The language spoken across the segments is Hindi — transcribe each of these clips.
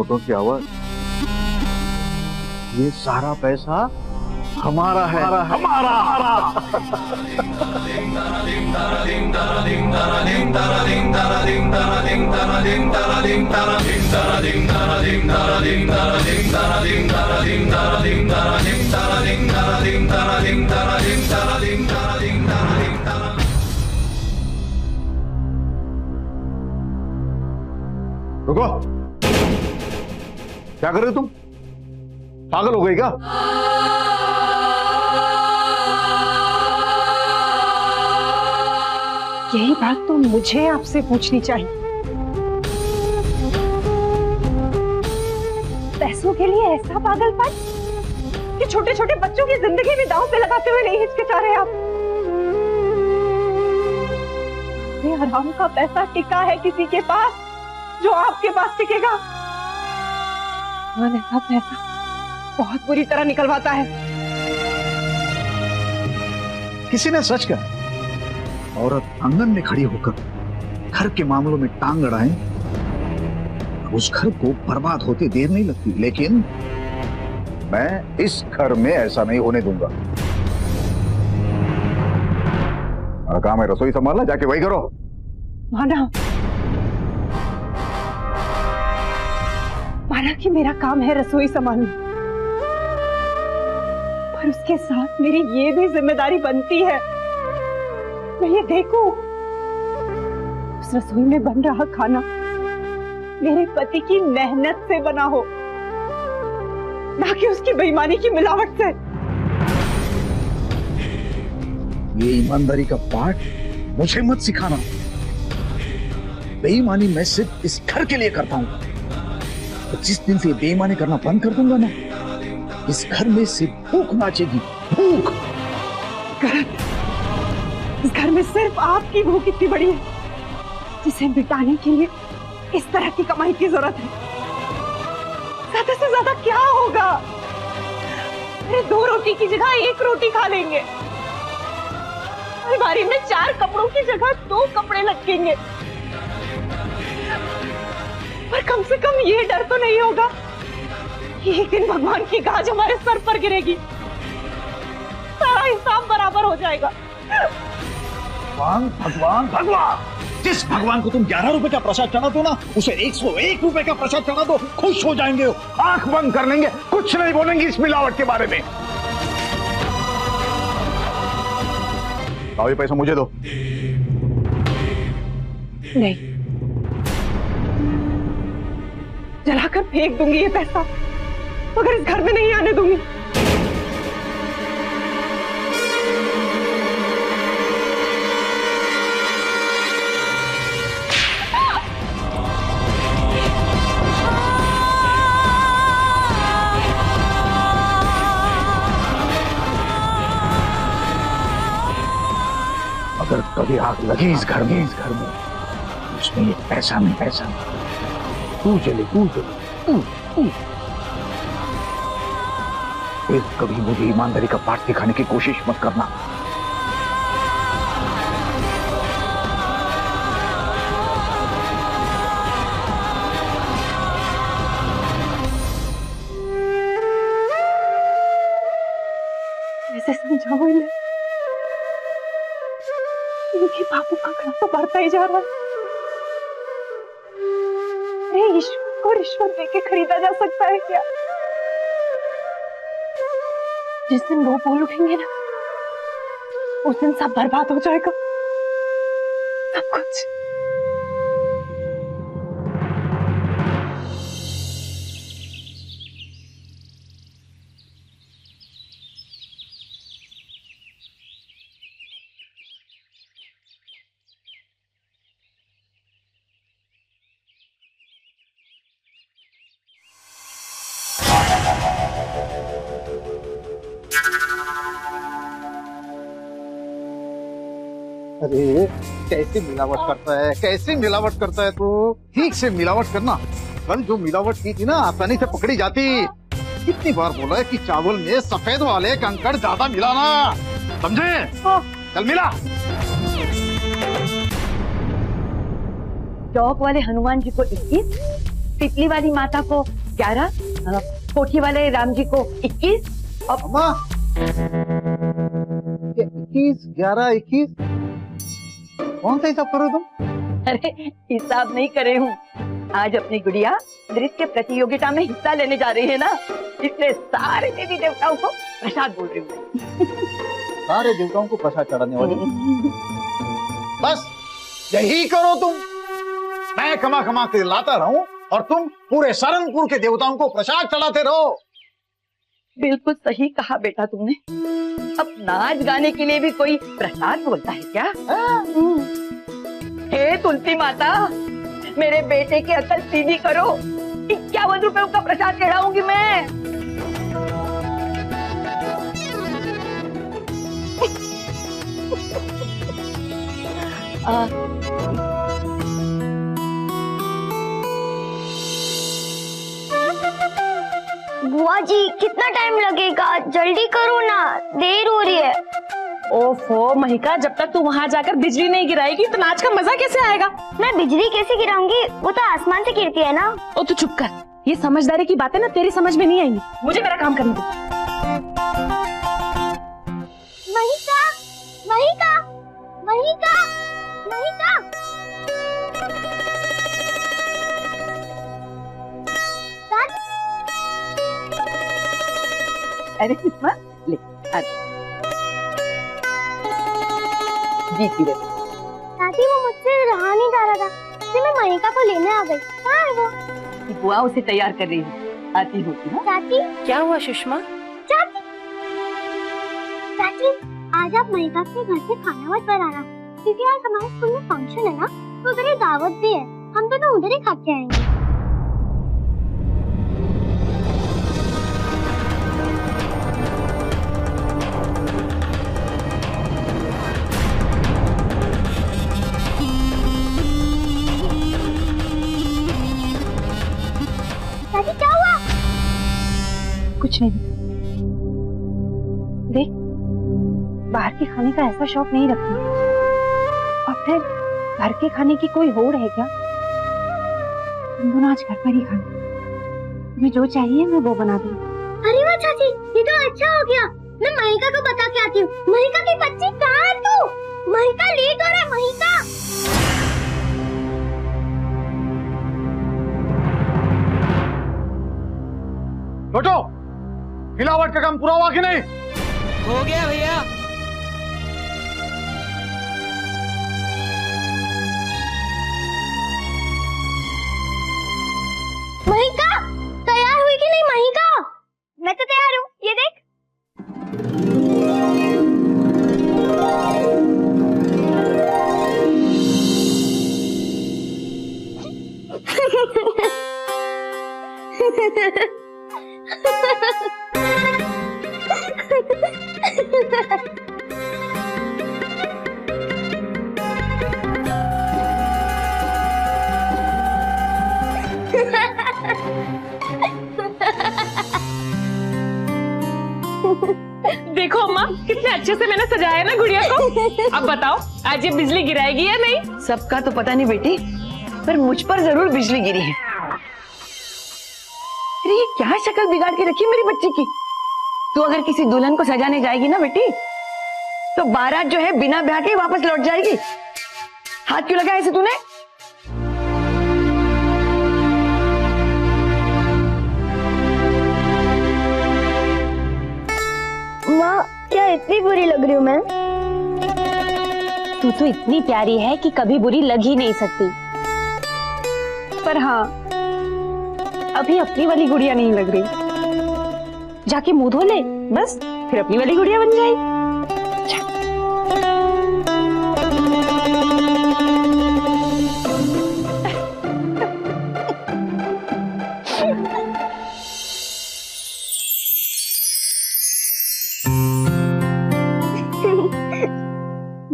नोटों की आवाज। ये सारा पैसा हमारा है, हमारा। रुको, क्या कर रहे हो तुम? पागल हो गई क्या? यही बात तो मुझे आपसे पूछनी चाहिए। पैसों के लिए ऐसा पागलपन कि छोटे छोटे बच्चों की जिंदगी भी दांव पे लगाते हुए नहीं हिचकिचा रहे आप। ये हराम का पैसा टिका है किसी के पास जो आपके पास टिकेगा। ऐसा पैसा बहुत बुरी तरह निकलवाता है। किसी ने सच कहा, औरत आंगन में खड़ी होकर घर के मामलों में टांग अड़ाए, उस घर को बर्बाद होते देर नहीं लगती। लेकिन मैं इस घर में ऐसा नहीं होने दूंगा। मेरा काम है रसोई संभालना, जाके वही करो। माना कि मेरा काम है रसोई संभालना, पर उसके साथ मेरी ये भी जिम्मेदारी बनती है मैं ये देखूं उस रसोई में बन रहा खाना मेरे पति की मेहनत से बना हो, ना कि उसकी बेईमानी की मिलावट से। ये ईमानदारी का पाठ मुझे मत सिखाना। बेईमानी मैं सिर्फ इस घर के लिए करता हूं। तो जिस दिन से बेईमानी करना बंद कर दूंगा ना, इस घर में सिर्फ भूख नाचेगी, भूख। इस घर में सिर्फ आपकी भूख इतनी बड़ी है जिसे मिटाने के लिए इस तरह की कमाई की जरूरत है। ज्यादा से ज्यादा क्या होगा? अरे 2 रोटी की जगह 1 रोटी खा लेंगे। अलमारी में 4 कपड़ों की जगह 2 कपड़े लगेंगे। पर कम से कम ये डर तो नहीं होगा कि एक दिन भगवान की गाज हमारे सर पर गिरेगी, सारा हिसाब बराबर हो जाएगा। भगवान भगवान भगवान, जिस भगवान को तुम 11 रुपए का प्रसाद चढ़ा दो ना, उसे 101 रुपए का प्रसाद चढ़ा दो, खुश हो जाएंगे, आंख बंद कर लेंगे, कुछ नहीं बोलेंगे इस मिलावट के बारे में। आओ, ये पैसा मुझे दो। नहीं, जलाकर फेंक दूंगी ये पैसा, मगर इस घर में नहीं आने दूंगी। अगर कभी आग लगी इस घर में, उसमें ये पैसा नहीं, तू जले, फिर कभी मुझे ईमानदारी का पाठ दिखाने की कोशिश मत करना। ऐसे समझाओ इन्हें, इनके बापू का घर तो बढ़ता ही जा रहा है। अरे ईश्वर को रिश्वत देके खरीदा जा सकता है क्या? जिस दिन वो बोल उठेंगे ना, उस दिन सब बर्बाद हो जाएगा, सब कुछ। अरे कैसे मिलावट करता है, कैसे मिलावट करता है? तो ठीक से मिलावट करना। कल जो मिलावट की थी ना, आसानी से पकड़ी जाती। कितनी बार बोला है कि चावल में सफेद वाले कंकड़ ज्यादा मिलाना, समझे? चल मिला। चौक वाले हनुमान जी को 21, तितली वाली माता को 11, कोठी वाले राम जी को 21 और अम्मा 21, 11, 21 कौन सा हिसाब करो तुम? अरे हिसाब नहीं करे हूँ, आज अपनी गुड़िया नृत्य प्रतियोगिता में हिस्सा लेने जा रही है ना, इसलिए सारे देवी देवताओं को प्रसाद बोल रही हूँ। सारे देवताओं को प्रसाद चढ़ाने वाली बस यही करो तुम। मैं कमा कमा के लाता रहूं और तुम पूरे सहारनपुर के देवताओं को प्रसाद चढ़ाते रहो। बिल्कुल सही कहा बेटा तुमने। अब नाच गाने के लिए भी कोई प्रसाद बोलता है क्या? हे तुलसी माता, मेरे बेटे की अकल सीधी करो। 51 रुपए का प्रसाद चढ़ाऊंगी मैं। बुआ जी कितना टाइम लगेगा, जल्दी करो ना, देर हो रही है। ओफो महिका, जब तक तू वहाँ जाकर बिजली नहीं गिराएगी तो नाच का मजा कैसे आएगा? मैं बिजली कैसे गिराऊंगी, वो तो आसमान से गिरती है ना। ओ तू चुप कर, ये समझदारी की बातें ना तेरी समझ में नहीं आएंगी। मुझे मेरा काम करने दो। महिका, महिका, महिका, महिका। अरे सुषमा ले जीती रहे। दादी वो मुझसे रहा नहीं जा रहा था, इसलिए मैं महिका को लेने आ गई। कहाँ है वो? बुआ उसे तैयार कर रही है, आती होती है। चाची क्या हुआ सुषमा? चाची चाची, आज आप महिका के घर से खाना मत बनाना, क्योंकि आज हमारे स्कूल में फंक्शन है ना, तो उधर ही दावत भी है, हम दोनों उधर ही खा के आएंगे। चाची क्या हुआ? कुछ नहीं। देख, बाहर के खाने का ऐसा शौक नहीं रखती, और फिर घर के खाने की कोई होड़ है क्या? तुम दोनों आज घर पर ही खाना, तुम्हें जो चाहिए मैं वो बना दूंगी। अरे वाह चाची, ये तो अच्छा हो गया। मैं महिका को बता के आती हूँ। महिका की बच्ची कहाँ है तू? महिका लेट हो रहा है, महिका। छोटो, मिलावट का काम पूरा हुआ कि नहीं? हो गया भैया। महिका तैयार हुई कि नहीं? महिका, मैं तो तैयार हूँ, ये देख। देखो अम्मा, कितने अच्छे से मैंने सजाया ना गुड़िया को। अब बताओ, आज ये बिजली गिराएगी या नहीं? सबका तो पता नहीं बेटी, पर मुझ पर जरूर बिजली गिरी है। अरे ये क्या शक्ल बिगाड़ के रखी है मेरी बच्ची की। तू अगर किसी दुल्हन को सजाने जाएगी ना बेटी, तो बारात जो है बिना ब्याह के वापस लौट जाएगी। हाथ क्यों लगाया ऐसे तूने? माँ, क्या इतनी बुरी लग रही हूँ मैं? तू तो इतनी प्यारी है कि कभी बुरी लग ही नहीं सकती। पर हाँ, अभी अपनी वाली गुड़िया नहीं लग रही। जाके मुंह धो ले, बस फिर अपनी वाली गुड़िया बन जाएगी।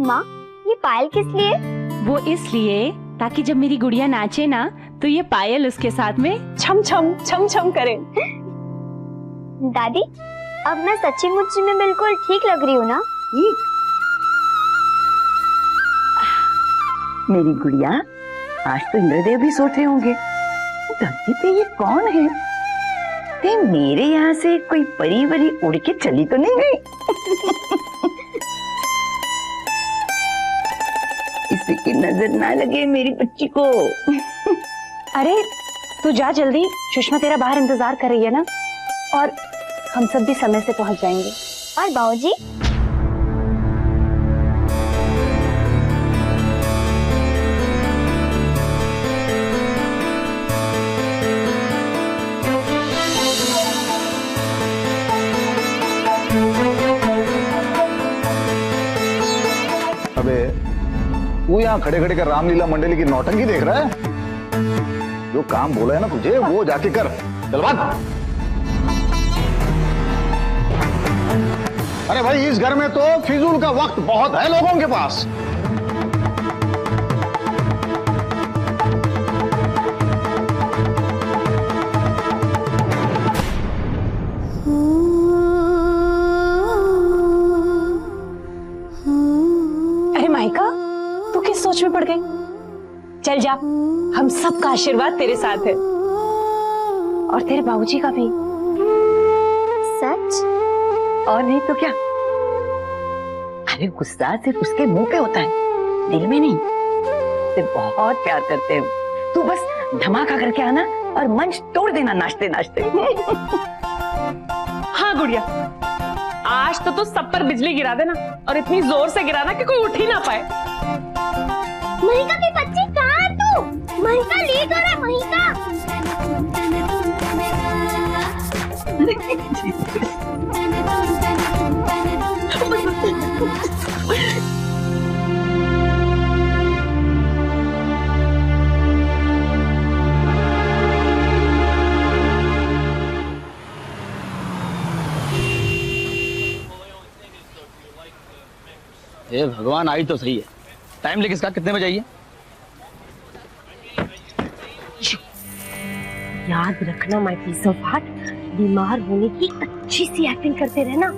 माँ, ये पायल किस लिए? वो इसलिए ताकि जब मेरी गुड़िया नाचे ना, तो ये पायल उसके साथ में छम छम छम छम करे। दादी, अब मैं सच्ची मुच्ची में बिल्कुल ठीक लग रही हूँ ना? मेरी गुड़िया, आज तो इंद्रदेव भी सोच रहे होंगे धरती पे ये कौन है? ते मेरे यहाँ से कोई परी वरी उड़ के चली तो नहीं गई? किसी की नजर ना लगे मेरी बच्ची को। अरे तू जा जल्दी, सुषमा तेरा बाहर इंतजार कर रही है ना, और हम सब भी समय से पहुंच जाएंगे। और बाबूजी? अबे तू यहाँ खड़े खड़े कर रामलीला मंडली की नौटंकी देख रहा है? जो काम बोला है ना तुझे वो जाके कर। चल बात। अरे भाई इस घर में तो फिजूल का वक्त बहुत है लोगों के पास। अरे माइका, तू किस सोच में पड़ गई? चल जा, हम सबका आशीर्वाद तेरे साथ है, और तेरे बाबूजी का भी। सच? और नहीं तो क्या। अरे गुस्सा सिर्फ उसके मुंह पे होता है, दिल में नहीं। ते बहुत प्यार करते हैं। तू बस धमाका करके आना और मंच तोड़ देना नाचते नाचते। हाँ गुड़िया, आज तो तू सब पर बिजली गिरा देना, और इतनी जोर से गिराना कि कोई उठ ही ना पाए। महिका की बच्ची कहाँ है तू? महिका लीडर है, महिका। ये भगवान आई तो सही है। टाइम लेके इसका कितने बजे आई है? याद रखना माय पीस ऑफ हार्ट, बीमार होने की अच्छी सी एक्टिंग करते रहना,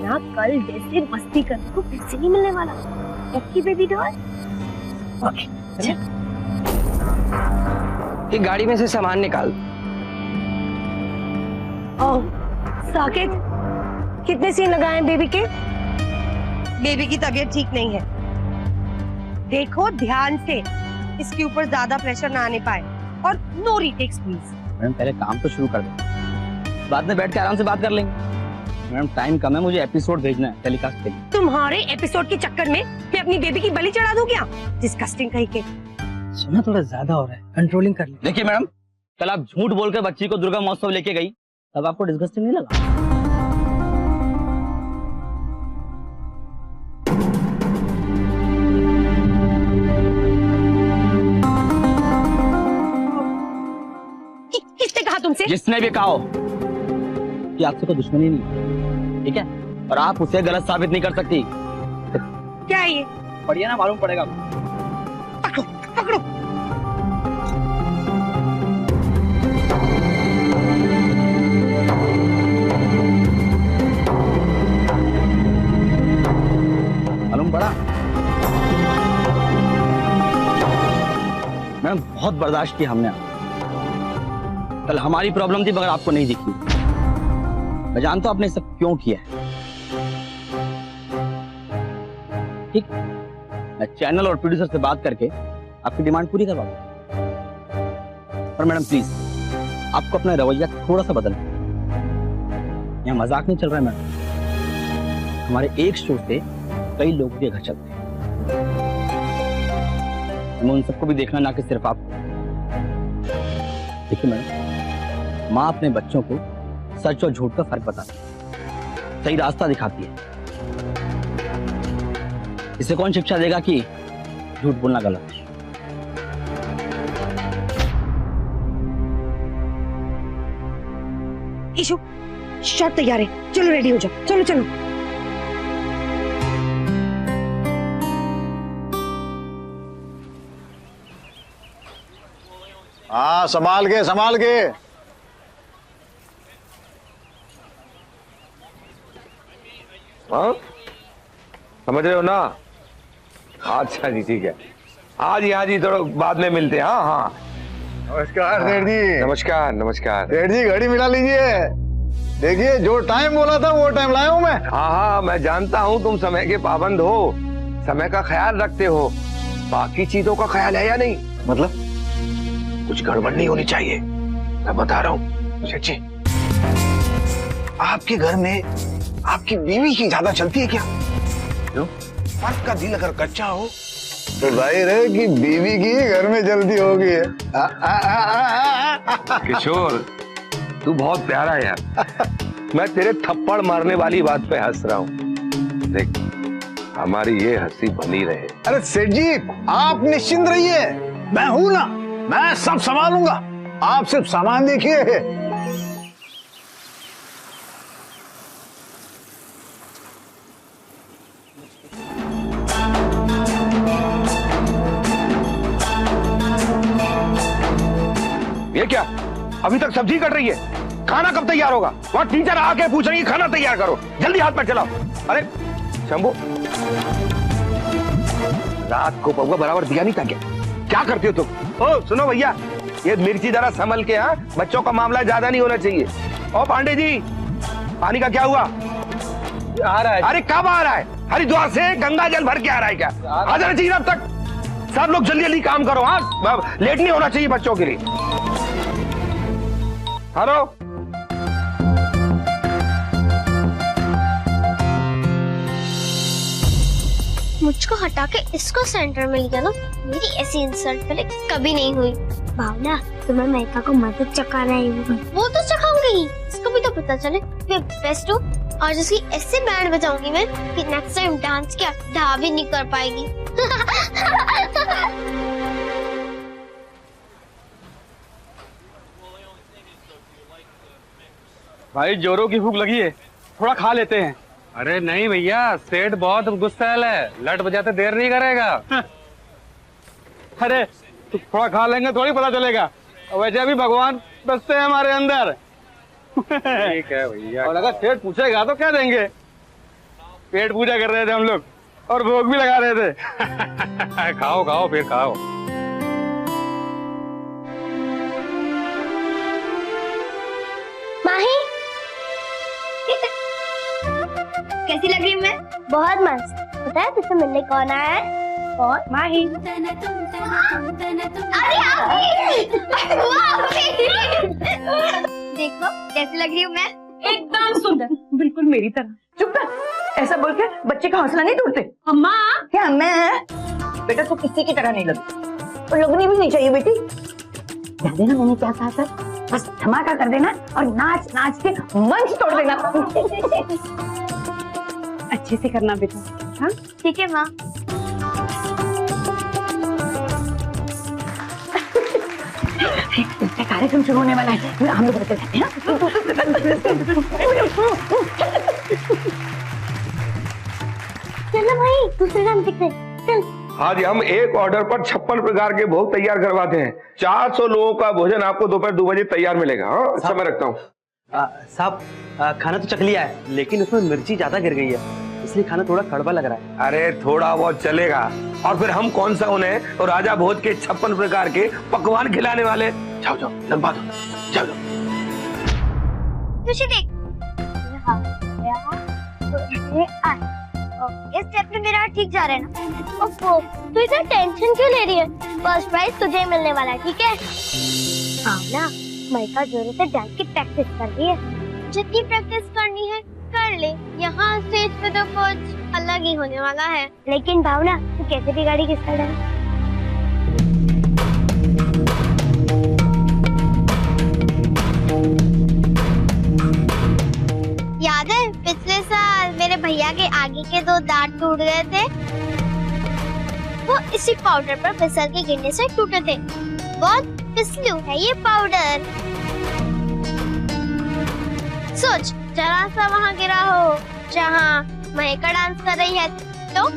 ना कल जैसे मस्ती करने को फिर से नहीं मिलने वाला। Okay baby doll? ओके चल। एक गाड़ी में से सामान निकाल। ओह साकेत, कितने सीन लगाए बेबी के? बेबी की तबीयत ठीक नहीं है, देखो ध्यान से, इसके ऊपर ज्यादा प्रेशर ना आने पाए, और नो रीटेक्स प्लीज। मैडम पहले काम तो शुरू कर दो, बाद में बैठ के आराम से बात कर लेंगे। मैडम टाइम कम है, मुझे एपिसोड भेजना है टेलीकास्ट के लिए। तुम्हारे एपिसोड के चक्कर में मैं अपनी बेबी की बलि चढ़ा दूं क्या? डिस्कस्टिंग कहीं के। सुना थोड़ा ज्यादा हो रहा है, कंट्रोलिंग कर ले। देखिए मैडम, कल आप झूठ बोलकर बच्ची को दुर्गा महोत्सव लेके गई, तब आपको डिस्गस्टिंग नहीं लगा? किसने कहा तुमसे? जिसने भी कहा हो कि आपसे कोई दुश्मनी नहीं, ठीक है? और आप उसे गलत साबित नहीं कर सकती। क्या है ये? पढ़िए ना, मालूम पड़ेगा। पकड़ो पकड़ो। मालूम पड़ा? मैडम बहुत बर्दाश्त किया हमने। कल हमारी प्रॉब्लम थी मगर आपको नहीं दिखी। मैं जानता हूं आपने सब क्यों किया है। ठीक, मैं चैनल और प्रोड्यूसर से बात करके आपकी डिमांड पूरी करवाऊंगा। पर मैडम प्लीज आपको अपना रवैया थोड़ा सा बदलना। यहाँ मजाक नहीं चल रहा है मैडम, हमारे एक शो से कई लोग के घर चलते हैं, हमें उन सबको भी देखना, ना कि सिर्फ आपको। देखिए मैडम, माँ अपने बच्चों को सच और झूठ का फर्क बताती है, सही रास्ता दिखाती है। इसे कौन शिक्षा देगा कि झूठ बोलना गलत है? ईशु, शॉट तैयार है, चलो रेडी हो जाओ, चलो चलो। हाँ संभाल के संभाल के। हाँ समझ रहे हो ना? अच्छा जी ठीक है, हाँ जी थोड़ा बाद में मिलते हैं। हाँ हाँ नमस्कार सेठ जी। नमस्कार नमस्कार। सेठ जी घड़ी मिला लीजिए। देखिए जो टाइम बोला था वो टाइम लाया हूँ मैं। हाँ हाँ मैं जानता हूँ तुम समय के पाबंद हो, समय का ख्याल रखते हो, बाकी चीजों का ख्याल है या नहीं? मतलब कुछ गड़बड़ नहीं होनी चाहिए, मैं बता रहा हूँ। सेठ जी आपके घर में आपकी बीवी ही ज्यादा चलती है क्या? क्यों? मर्द का दिल अगर कच्चा हो तो जाहिर है कि बीवी की घर में जल्दी होगी। किशोर तू बहुत प्यारा है यार। मैं तेरे थप्पड़ मारने वाली बात पे हंस रहा हूँ। देख हमारी ये हंसी बनी रहे। अरे सेठ जी आप निश्चिंत रहिए, मैं हूं ना, मैं सब संभालूंगा, आप सिर्फ सामान देखिए। ये क्या अभी तक सब्जी कट रही है? खाना कब तैयार होगा? वहां टीचर आके पूछ रही है खाना तैयार करो, जल्दी हाथ में चलाओ। अरे शंभू रात को पौवा बराबर दिया नहीं था क्या करते हो तुम? ओ सुनो भैया ये मिर्ची जरा संभल के, हाँ बच्चों का मामला ज्यादा नहीं होना चाहिए। ओ पांडे जी पानी का क्या हुआ? आ रहा है। अरे कब आ रहा है? हरिद्वार से गंगा जल भर के आ रहा है क्या? आ जाना चाहिए अब तक। सब लोग जल्दी जल्दी काम करो, हाँ लेट नहीं होना चाहिए बच्चों के लिए। हेलो मुझको हटा के इसको सेंटर में लिया ना, मेरी ऐसी इंसल्ट पहले कभी नहीं हुई। भावना तुम्हें मेहता को मदद चखाना है, वो तो चखाऊंगी, इसको भी तो पता चले मैं बेस्ट हूँ। और जिसकी ऐसे बैंड बजाऊंगी मैं कि नेक्स्ट टाइम डांस क्या ढा भी नहीं कर पाएगी। भाई जोरों की भूख लगी है, थोड़ा खा लेते हैं। अरे नहीं भैया सेठ बहुत गुस्सैल है, लट बजाते देर नहीं करेगा। अरे तो थोड़ा खा लेंगे थोड़ी पता चलेगा, वैसे भी भगवान बसते हैं हमारे अंदर। ठीक है भैया। और अगर सेठ पूछेगा तो क्या देंगे? पेट पूजा कर रहे थे हम लोग और भोग भी लगा रहे थे। खाओ खाओ फिर खाओ। माही कैसी लग रही हूँ मैं? बहुत मस्त। पता है तुझसे मिलने कौन आया है? कौन? माही। अरे देखो कैसी लग रही हूँ मैं? एकदम सुंदर, बिल्कुल मेरी तरह। चुप कर, ऐसा बोल के बच्चे का हौसला नहीं तोड़ते। अम्मा क्या मैं? बेटा तू किसी की तरह नहीं लगती और लगनी भी नहीं चाहिए बेटी। ध्यान देना मैंने क्या कहा था, बस धमाका कर देना और नाच नाच के मंच तोड़ देना। अच्छे से करना बेटा। हाँ ठीक है माँ। कार्यक्रम शुरू होने वाला है, हम लोग बदल जाते हैं। चलो भाई दूसरे काम सीखते हैं, चल। आज हम एक ऑर्डर पर 56 प्रकार के भोग तैयार करवाते हैं। 400 लोगों का भोजन आपको दोपहर 2 बजे तैयार मिलेगा। हाँ समय रखता हूँ। साहब खाना तो चख लिया है लेकिन उसमें मिर्ची ज्यादा गिर गई है, इसलिए खाना थोड़ा कड़वा लग रहा है। अरे थोड़ा बहुत चलेगा, और फिर हम कौन सा उन्हें और राजा भोज के 56 प्रकार के पकवान खिलाने वाले। जाओ जाओ लंबा दो, जाओ जाओ। तुझे देख इस स्टेप में मेरा ठीक जा रहा है ना। ओफो तू इतना टेंशन क्यों ले रही है? फर्स्ट प्राइज तुझे मिलने वाला है, ठीक है? भावना माइका जोरों से डांस की प्रैक्टिस कर रही है, जितनी प्रैक्टिस करनी है कर ले, यहाँ स्टेज पे तो कुछ अलग ही होने वाला है। लेकिन भावना तू कैसे बिगाड़ी किसका डांस? याद है पिछले साल मेरे भैया के आगे के 2 दांत टूट गए थे, वो इसी पाउडर पर फिसल के गिरने से टूटे थे। बहुत फिसलू है ये पाउडर। सोच जरा सा वहाँ गिरा हो जहाँ महका डांस कर रही है तो